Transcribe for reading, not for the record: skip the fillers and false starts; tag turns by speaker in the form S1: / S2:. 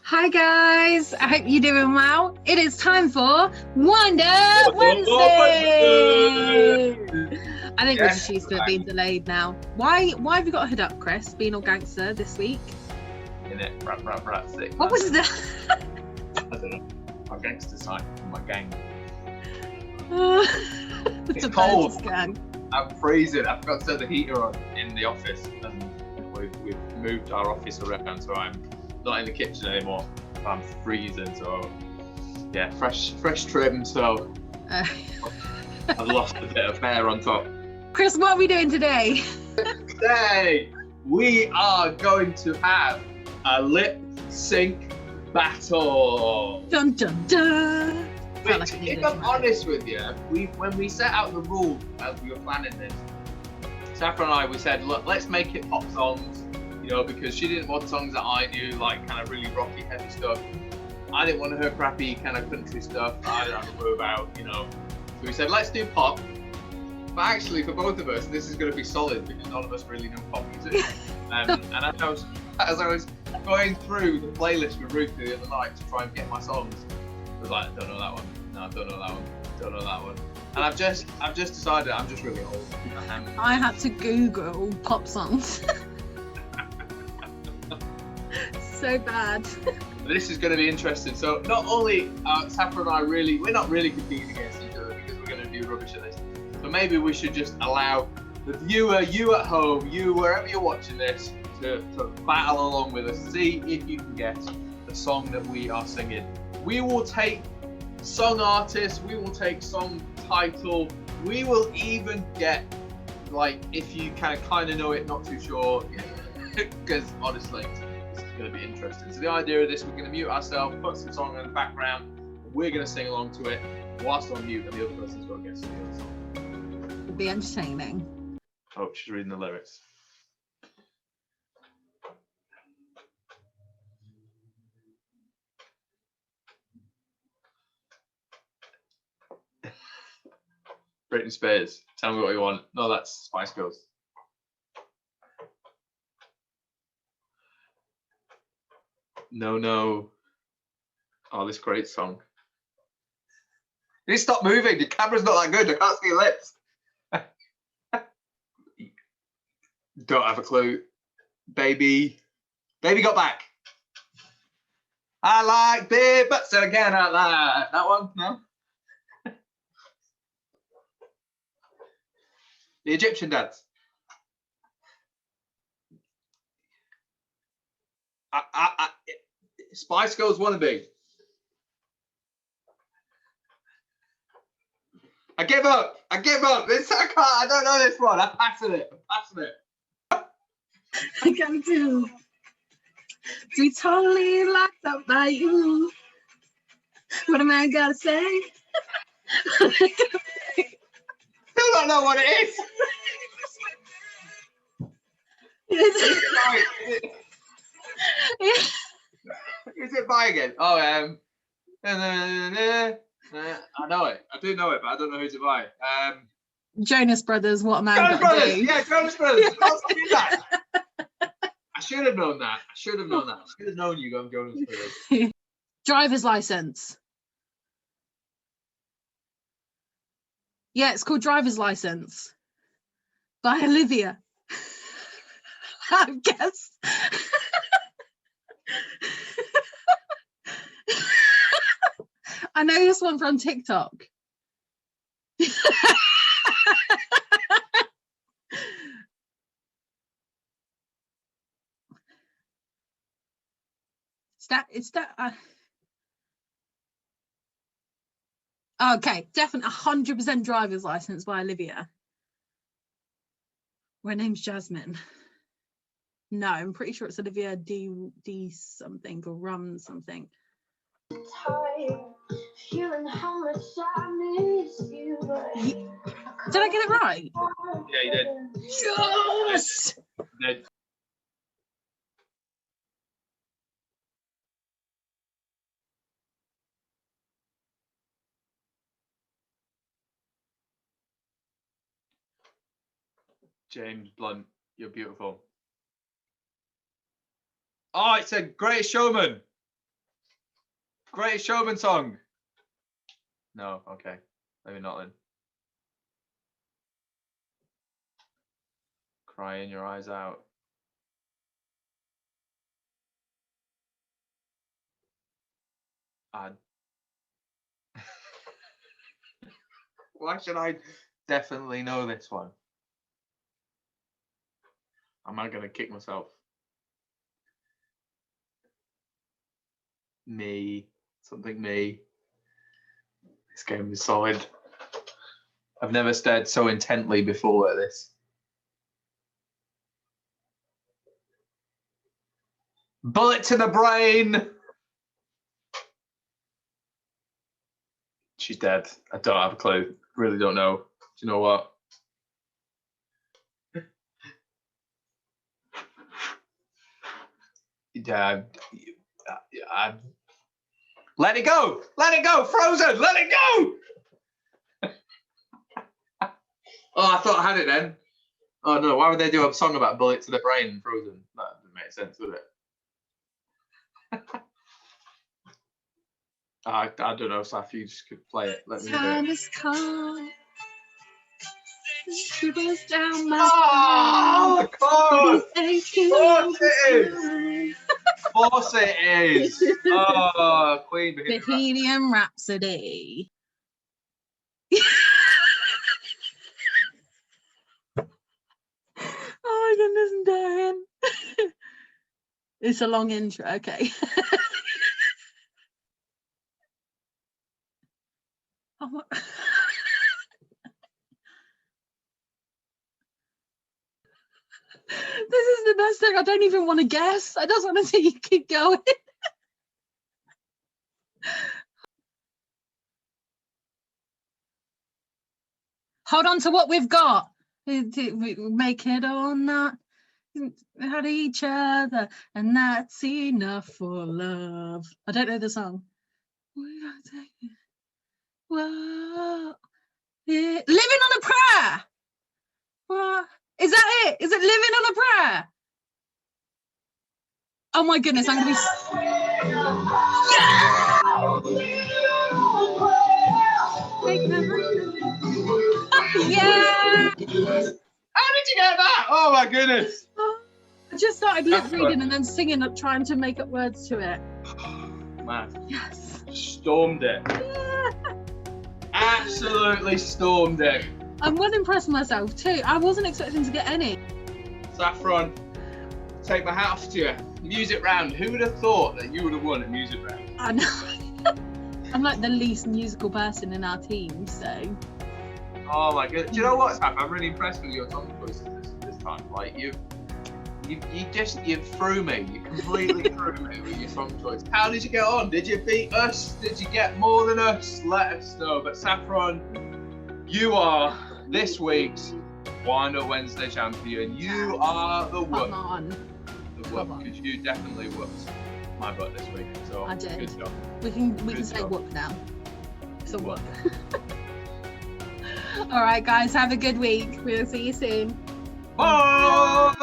S1: Hi guys, I hope you're doing well. It is time for Wonder Wednesday. I think we're just used to it being delayed now. Why have you got a hood up, Chris? Being all gangster this week?
S2: In it, rat, sick.
S1: What was that?
S2: I don't know. My gangster side from my gang.
S1: It's a
S2: cold.
S1: Gang.
S2: I'm freezing. I forgot to turn the heater on in the office, and we've moved our office around, so I'm not in the kitchen anymore. I'm freezing, so yeah, fresh trim. So I've lost a bit of hair on top.
S1: Chris, what are we doing today?
S2: Today we are going to have a lip sync battle.
S1: Dun dun dun.
S2: Which, if I'm honest with you, when we set out the rules as we were planning this, Saffron and I, we said, look, let's make it pop songs, because she didn't want songs that I knew, like kind of really rocky, heavy stuff. I didn't want her crappy kind of country stuff that I didn't have to worry about, So we said, let's do pop. But actually, for both of us, this is going to be solid because none of us really know pop music. And as I was going through the playlist with Ruth the other night to try and get my songs, I was like, I don't know that one. No, I don't know that one. Don't know that one. And I've just decided I'm just really old.
S1: I had to Google pop songs. So bad.
S2: This is going to be interesting. So not only Saffron and I we're not really competing against each other because we're going to do rubbish at this. So maybe we should just allow the viewer, you at home, you wherever you're watching this, to battle along with us. See if you can guess the song that we are singing. We will take song artist, we will take song title, we will even get, like, if you kind of know it, not too sure, because honestly, this is going to be interesting. So the idea of this, we're going to mute ourselves, put some song in the background, and we're going to sing along to it whilst on mute, and the other person's got to guess the other song.
S1: It'll be entertaining.
S2: Oh, she's reading the lyrics. Britney Spears, tell me what you want. No, that's Spice Girls. No. Oh, this great song. You need to stop moving. The camera's not that good. I can't see your lips. Don't have a clue. Baby got back. I like big butts again out there. That one? No? The Egyptian dance. Spice Girls wannabe. I give up. This I don't know this one. I'm passing it.
S1: I come to be totally locked up by you. What am I gotta say?
S2: Still don't know what it is. Is it by again? Oh, I know it. I do know it, but I don't know who's it by.
S1: Jonas Brothers, What a Man
S2: Jonas
S1: Gotta
S2: Brothers.
S1: Do.
S2: Yeah, Jonas Brothers. That. I should have known that. I should have known you going Jonas Brothers.
S1: Driver's License. Yeah, it's called Driver's License by Olivia. I guess. I know this one from TikTok. Okay, definitely 100% Driver's License by Olivia. Her name's Jasmine. No, I'm pretty sure it's Olivia D something or Rum something.
S3: Feeling how much I miss you.
S1: Did I get it right?
S2: Yeah, you did.
S1: Yes!
S2: You did. James Blunt, you're beautiful. Oh, it's a Great Showman. Greatest Showman song. No, okay. Maybe not then. Crying your eyes out. Why should I definitely know this one? Am I gonna kick myself? Me. Something me. This game is solid. I've never stared so intently before at this. Bullet to the brain. She's dead. I don't have a clue. Really don't know. Do you know what? Yeah, let it go. Let it go. Frozen. Let it go. Oh, I thought I had it then. Oh no, why would they do a song about bullet to the brain and Frozen? That doesn't make sense, would it? I don't know, Saf, you just could play it. Let me do
S1: Time
S2: it.
S1: has come. Shivers down my
S2: Oh, of course!
S1: spine.
S2: Of course it is! Of course it is! Oh, Queen Bohemian Rhapsody.
S1: Bohemian Rhapsody. Oh my goodness, I'm dying. It's a long intro, okay. Oh my... This is the best thing. I don't even want to guess. I just want to see you keep going. Hold on to what we've got. Make it or not. Had each other, and that's enough for love. I don't know the song. Whoa. Yeah. Living on a Prayer. What? Is that it? Is it Living on a Prayer? Oh my goodness, I'm gonna be. Yeah!
S2: How did you get that? Oh my goodness!
S1: I just started lip reading and then singing, trying to make up words to it.
S2: Man.
S1: Yes.
S2: Stormed it.
S1: Yeah.
S2: Absolutely stormed it.
S1: I'm well impressed with myself too. I wasn't expecting to get any.
S2: Saffron, take my hat off to you. Music round. Who would have thought that you would have won a music round?
S1: I know. I'm like the least musical person in our team, so.
S2: Oh my goodness. Do you know what, Saff? I'm really impressed with your song choices this time. Like you threw me. You completely threw me with your song choice. How did you get on? Did you beat us? Did you get more than us? Let us know. But Saffron, you are this week's Wind Up Wednesday champion. You are the one.
S1: Come on.
S2: The one, because you definitely whooped my butt this week. So
S1: I did.
S2: Good job.
S1: We can say
S2: job.
S1: whoop now. It's a whoop. All right, guys, have a good week. We'll see you soon.
S2: Bye.